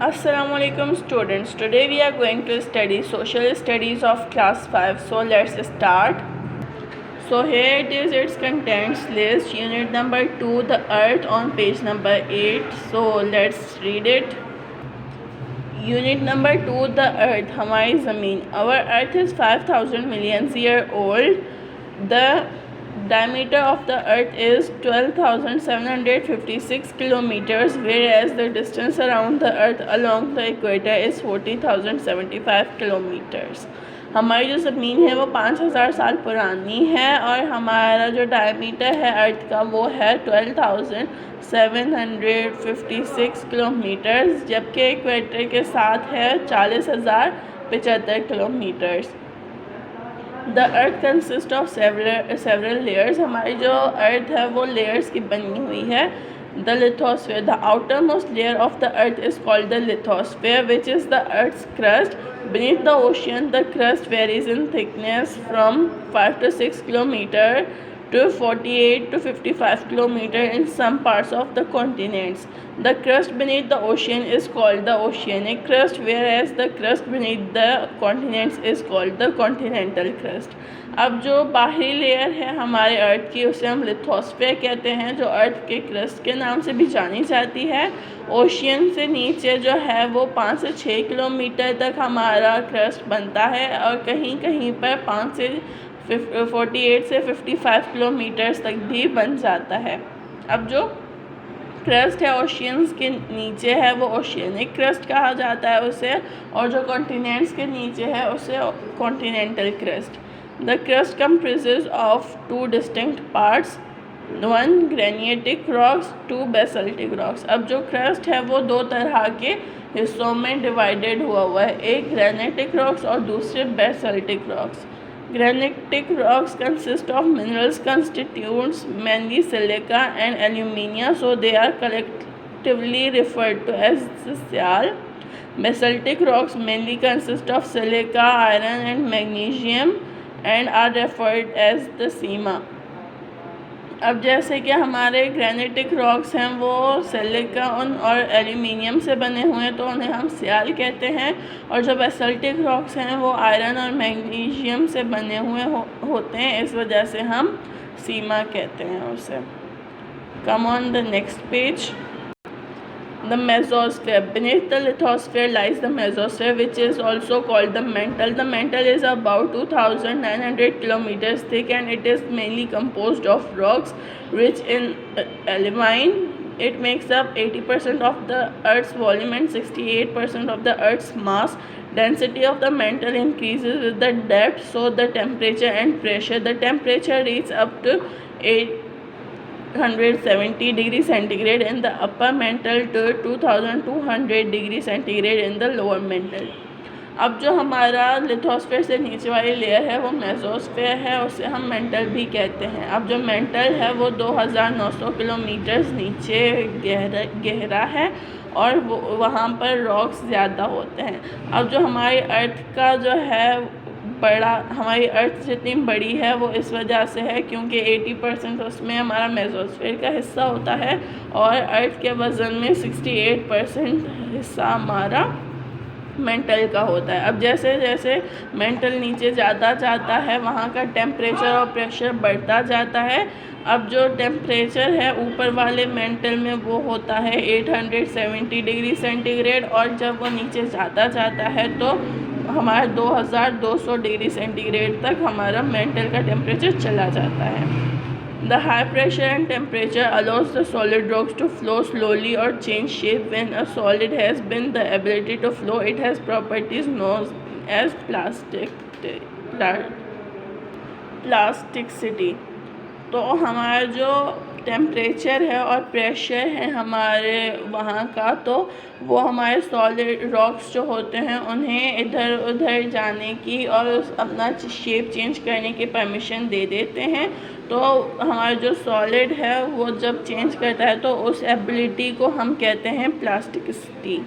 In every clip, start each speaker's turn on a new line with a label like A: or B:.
A: Assalamualaikum students. Today we are going to study social studies of class 5. So let's start. So here it is its contents list, unit number 2, the earth, on page number 8. So let's read it. Unit number 2, the earth, हमारी ज़मीन. Our earth is 5,000 million year old. The diameter of the earth is 12,756 kilometers, whereas the distance around the earth along the equator is 40,075 kilometers. हमारी जो ज़मीन है वो 5,000 साल पुरानी है और हमारा जो डायमीटर है अर्थ का वो है 12,756 किलोमीटर्स, जबकि इक्वेटर के साथ है 40,075 kilometres. The earth consist of several layers. हमारी जो अर्थ है वो लेयर्स की बनी हुई है. The lithosphere, the outermost layer of the earth is called the lithosphere, which is the earth's crust. Beneath the ocean, the crust varies in thickness from 5 to 6 kilometer to 48 to 55 kilometer in some parts of the continents. The crust beneath the ocean is called the oceanic crust, whereas the crust beneath the continents is called the continental crust. अब जो बाहरी layer है हमारे अर्थ की उसे हम lithosphere कहते हैं, जो अर्थ के क्रस्ट के नाम से भी जानी जाती है. ओशियन से नीचे जो है वो 5 से 6 किलोमीटर तक हमारा क्रस्ट बनता है और कहीं कहीं पर 48 से 55 किलोमीटर्स तक भी बन जाता है. अब जो क्रस्ट है ओशियंस के नीचे है वो ओशियनिक क्रस्ट कहा जाता है उसे, और जो कॉन्टिनेंट्स के नीचे है उसे continental crust. The crust comprises of two distinct parts, one granitic rocks, two basaltic rocks. अब जो क्रस्ट है वो दो तरह के हिस्सों में डिवाइडेड हुआ है, एक ग्रेनिटिक रॉक्स और दूसरे basaltic rocks. Granitic rocks consist of minerals constituents mainly silica and alumina, so they are collectively referred to as sial. Basaltic rocks mainly consist of silica, iron and magnesium and are referred as the sima. अब जैसे कि हमारे ग्रेनिटिक rocks हैं वो silicon और aluminium से बने हुए हैं तो उन्हें हम सियाल कहते हैं, और जो बेसाल्टिक रॉक्स हैं वो आयरन और मैग्नीशियम से बने हुए होते हैं, इस वजह से हम सीमा कहते हैं उसे. Come on the next page. The mesosphere. Beneath the lithosphere lies the mesosphere, which is also called the mantle. The mantle is about 2,900 kilometers thick and it is mainly composed of rocks rich in alumine. It makes up 80% of the Earth's volume and 68% of the Earth's mass. Density of the mantle increases with the depth, so the temperature and pressure. The temperature reaches up to 870 degrees centigrade in the upper mantle to 2200 degrees centigrade in the lower mantle. अब जो हमारा lithosphere से नीचे वाली layer है वो mesosphere है, उसे हम मेंटल भी कहते हैं. अब जो मेंटल है वो 2900 किलोमीटर नीचे गहरा है और वहाँ पर रॉक्स ज़्यादा होते हैं. अब जो हमारी अर्थ का जो है हमारी अर्थ जितनी बड़ी है वो इस वजह से है क्योंकि 80% उसमें हमारा मेसोस्फेयर का हिस्सा होता है और अर्थ के वज़न में 68% हिस्सा हमारा मेंटल का होता है. अब जैसे जैसे मेंटल नीचे ज़्यादा जाता है वहाँ का टेम्परेचर और प्रेशर बढ़ता जाता है. अब जो टेम्परेचर है ऊपर वाले मेंटल में वो होता है 870 डिग्री सेंटीग्रेड और जब वो नीचे ज़्यादा जाता है तो हमारा 2200 डिग्री सेंटीग्रेड तक हमारा मेंटल का टेम्परेचर चला जाता है. The high pressure and temperature allows the solid rocks to flow slowly or change shape. When a solid has been the ability to flow, it has properties known as plasticity. तो हमारा जो temperature है और pressure है हमारे वहाँ का, तो वो हमारे सॉलिड रॉक्स जो होते हैं उन्हें इधर उधर जाने की और अपना शेप चेंज करने की परमिशन दे देते हैं. तो हमारा जो सॉलिड है वो जब चेंज करता है तो उस एबिलिटी को हम कहते हैं plasticity.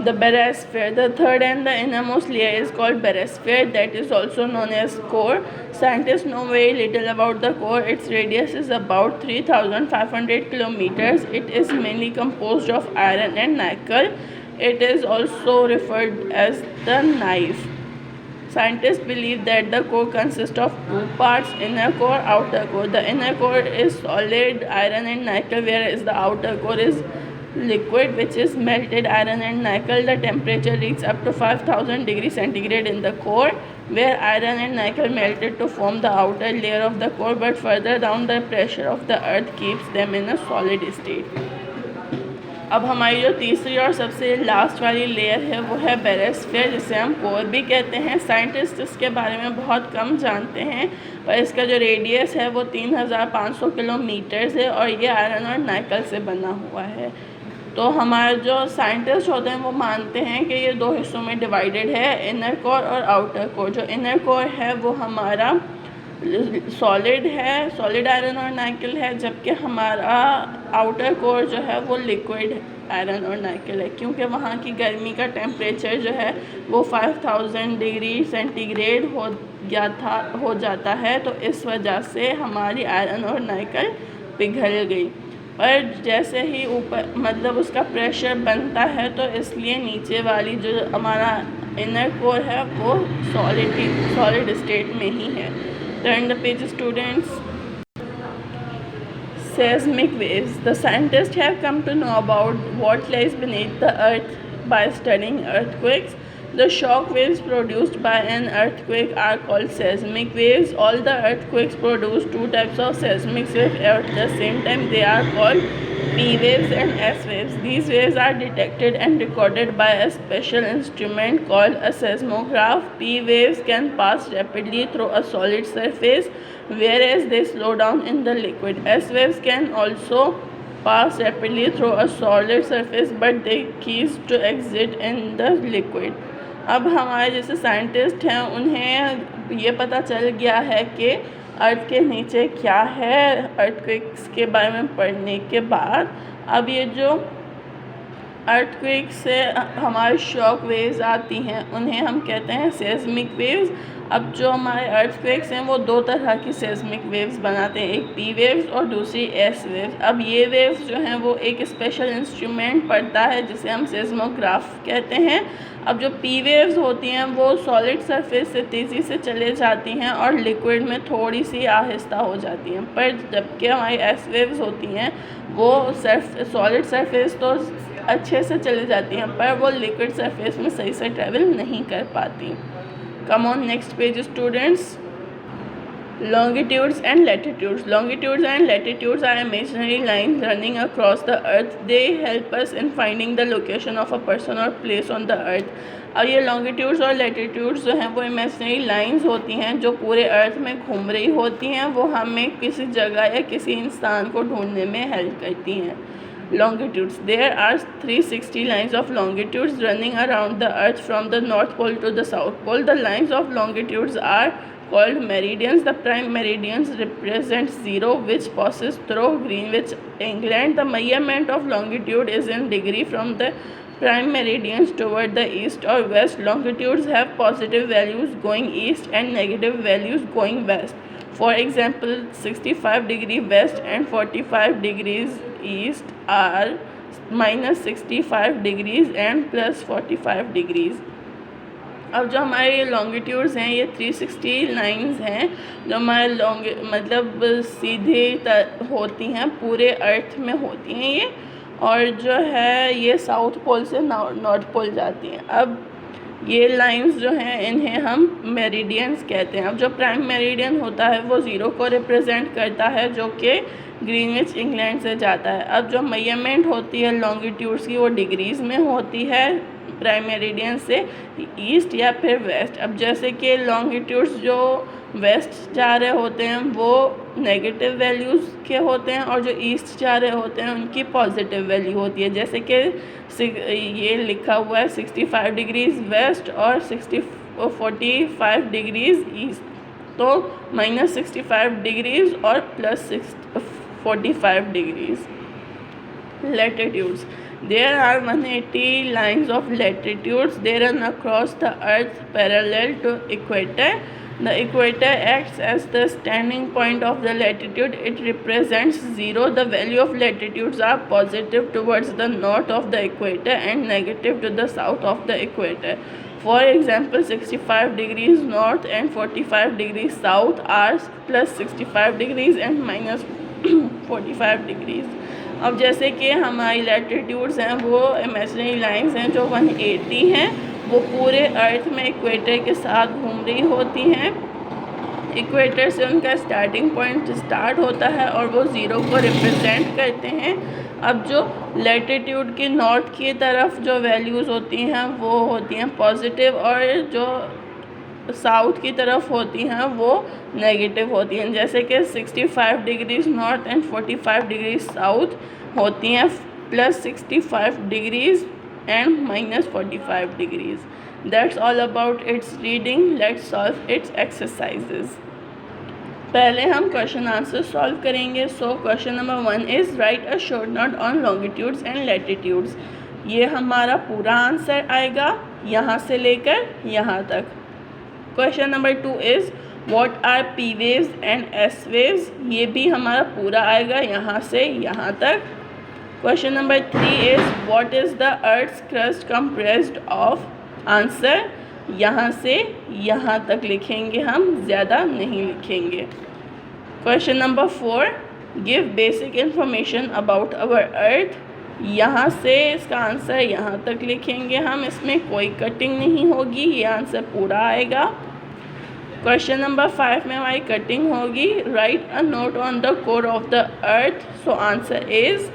A: The barosphere, the third and the innermost layer, is called barosphere, that is also known as core. Scientists know very little about the core. Its radius is about 3,500 kilometers. It is mainly composed of iron and nickel. It is also referred as the knife. Scientists believe that the core consists of two parts, inner core, outer core. The inner core is solid iron and nickel, whereas the outer core is liquid, which is melted iron and nickel. The temperature reaches up to 5,000 degrees centigrade in the core, where iron and nickel melted to form the outer layer of the core, but further down the pressure of the earth keeps them in a solid state. अब हमारी जो तीसरी और सबसे last वाली layer है वो है बैरोस्फीयर, जिसे हम कोर भी कहते हैं। साइंटिस्ट इसके बारे में बहुत कम जानते हैं, पर इसका जो रेडियस है वो 3,500 किलोमीटर्स है और ये आयरन और नाइकल से बना हुआ है। तो हमारे जो साइंटिस्ट होते हैं वो मानते हैं कि ये दो हिस्सों में डिवाइडेड है, इनर कोर और आउटर कोर। जो इनर कोर है वो हमारा सॉलिड है, सॉलिड आयरन और नाइकल है, जबकि हमारा आउटर कोर जो है वो लिक्विड आयरन और नाइकल है, क्योंकि वहाँ की गर्मी का टेम्परेचर जो है वो 5,000 डिग्री सेंटीग्रेड हो जाता है। तो इस वजह से हमारी आयरन और नाइकल पिघल गई। पर जैसे ही ऊपर मतलब उसका प्रेशर बनता है, तो इसलिए नीचे वाली जो हमारा इनर कोर है वो सॉलिड स्टेट में ही है। Turn the page, students. Seismic waves. The scientists have come to know about what lies beneath the earth by studying earthquakes. The shock waves produced by an earthquake are called seismic waves. All the earthquakes produce two types of seismic waves at the same time. They are called P waves and S waves. These waves are detected and recorded by a special instrument called a seismograph. P waves can pass rapidly through a solid surface, whereas they slow down in the liquid. S waves can also pass rapidly through a solid surface, but they cease to exist in the liquid. अब हमारे जैसे scientist हैं उन्हें ये पता चल गया है कि अर्थ के नीचे क्या है अर्थक्वेक्स के बारे में पढ़ने के बाद। अब ये जो अर्थक्वेक से हमारे शॉक वेव्स आती हैं उन्हें हम कहते हैं सेस्मिक वेव्स। अब जो हमारे अर्थक्वेक्स हैं वो दो तरह की सेस्मिक वेव्स बनाते हैं, एक पी वेव्स और दूसरी एस वेव्स। अब ये वेव्स जो हैं वो एक स्पेशल इंस्ट्रूमेंट पड़ता है जिसे हम सेस्मोग्राफ कहते हैं। अब जो पी वेव्स होती हैं वो सॉलिड सरफेस से तेज़ी से चले जाती हैं और लिक्विड में थोड़ी सी आहिस्ता हो जाती हैं, पर जबकि हमारी एस वेव्स होती हैं वो सॉलिड सरफेस तो अच्छे से चले जाती हैं पर वो लिक्विड सरफेस में सही से ट्रैवल नहीं कर पाती। कम on next page students. Longitudes and latitudes. Longitudes and latitudes are imaginary lines running across the earth. They help us in finding the location of a person or place on the earth. अब ये longitudes और latitudes जो हैं वो imaginary lines होती हैं जो पूरे अर्थ में घूम रही होती हैं, वो हमें किसी जगह या किसी इंसान को ढूंढने में हेल्प करती हैं। Longitudes. There are 360 lines of longitudes running around the earth from the north pole to the south pole. The lines of longitudes are called meridians. The prime meridians represent 0, which passes through Greenwich, England. The measurement of longitude is in degree from the prime meridians toward the east or west. Longitudes have positive values going east and negative values going west. For example, 65 degree west and 45 degrees east are minus 65 degrees and plus 45 degrees. अब जो हमारे longitudes हैं ये 360 lines हैं जो हमारे मतलब सीधे होती हैं, पूरे अर्थ में होती हैं ये, और जो है ये साउथ पोल से नॉर्थ पोल जाती हैं। अब ये लाइंस जो हैं इन्हें हम मेरिडियंस कहते हैं। अब जो प्राइम मेरिडियन होता है वो 0 को रिप्रेजेंट करता है जो कि ग्रीनविच इंग्लैंड से जाता है। अब जो मेजरमेंट होती है लॉन्गिट्यूड्स की वो डिग्रीज़ में होती है प्राइम मेरिडियन से ईस्ट या फिर वेस्ट। अब जैसे कि लॉन्गिट्यूड्स जो वेस्ट जा रहे होते हैं वो नेगेटिव वैल्यूज़ के होते हैं और जो ईस्ट जा रहे होते हैं उनकी पॉजिटिव वैल्यू होती है। जैसे कि ये लिखा हुआ है 65 डिग्रीज़ वेस्ट और 45 डिग्रीज़ ईस्ट, तो माइनस 65 डिग्रीज़ और plus 45 degrees. Latitudes. There are 180 lines of latitudes. They run across the earth parallel to equator. The equator acts as the standing point of the latitude. It represents 0. The value of latitudes are positive towards the north of the equator and negative to the south of the equator. For example, 65 degrees north and 45 degrees south are plus 65 degrees and minus 45 degrees. अब जैसे कि हमारी latitudes हैं वो imaginary lines हैं जो 180 हैं, वो पूरे अर्थ में इक्वेटर के साथ घूम रही होती हैं। इक्वेटर से उनका स्टार्टिंग पॉइंट स्टार्ट होता है और वो ज़ीरो को रिप्रेजेंट करते हैं। अब जो लैटिट्यूड की नॉर्थ की तरफ जो वैल्यूज़ होती हैं वो होती हैं पॉजिटिव, और जो साउथ की तरफ होती हैं वो नेगेटिव होती हैं। जैसे कि 65 degrees north and 45 degrees south होती हैं plus 65 degrees and minus 45 degrees. That's all about it's reading. Let's solve it's exercises. पहले हम क्वेश्चन आंसर सॉल्व करेंगे। So question number 1 is right a short note on longitudes and latitudes. ये हमारा पूरा answer आएगा यहाँ से लेकर यहाँ तक। Question number 2 is what are P waves and S waves. ये भी हमारा पूरा आएगा यहाँ से यहाँ तक। Question number 3 is what is the earth's crust compressed of. Answer यहाँ से यहाँ तक लिखेंगे, हम ज़्यादा नहीं लिखेंगे। Question number 4 give basic information about our earth. यहाँ से इसका आंसर यहाँ तक लिखेंगे हम, इसमें कोई कटिंग नहीं होगी, ये आंसर पूरा आएगा। क्वेश्चन नंबर 5 में हमारी कटिंग होगी। Write a note on the core of the earth. So answer is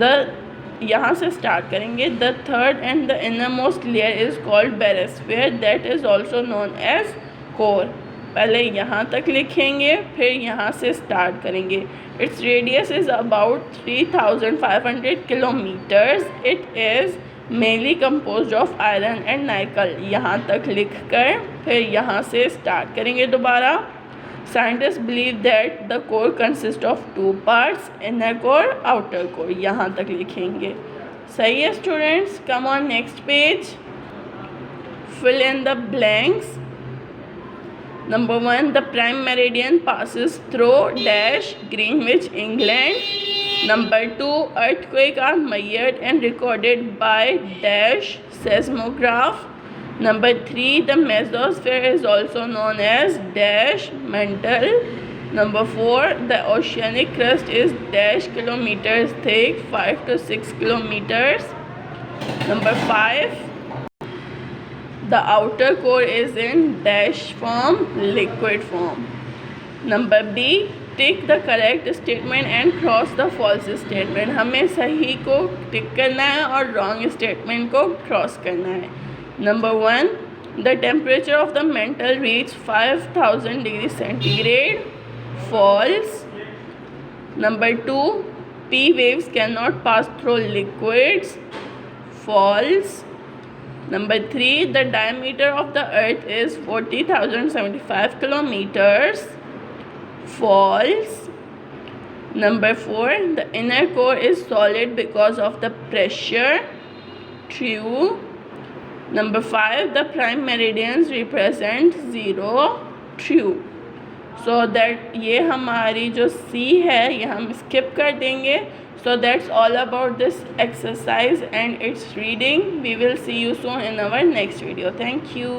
A: the, यहाँ से स्टार्ट करेंगे। The third and the innermost layer is called barysphere that is also known as core. पहले यहाँ तक लिखेंगे फिर यहाँ से स्टार्ट करेंगे। Its radius is about 3500 kilometres. It is mainly composed of iron and nickel. यहाँ तक लिख कर फिर यहाँ से स्टार्ट करेंगे दोबारा। Scientist believe that the core consist of 2 parts, inner core outer core. यहाँ तक लिखेंगे। सही है students. Come on next page. Fill in the blanks. Number 1, the prime meridian passes through dash Greenwich, England. Number 2, earthquake are measured and recorded by dash seismograph. Number 3, the mesosphere is also known as dash mantle. Number 4, the oceanic crust is dash kilometers thick, 5 to 6 kilometers. Number 5, the outer core is in dash form, liquid form. Number B, tick the correct statement and cross the false statement. हमें सही को टिक करना है और wrong statement को cross करना है। Number 1, the temperature of the mantle reached 5000 degrees centigrade. False. Number 2, P waves cannot pass through liquids. False. Number 3, the diameter of the earth is 40,075 kilometers. False. Number 4, the inner core is solid because of the pressure. True. Number 5, the prime meridians represent 0. True. So that ये हमारी जो C है ये हम skip कर देंगे. So that's all about this exercise and its reading. We will see you soon in our next video. Thank you.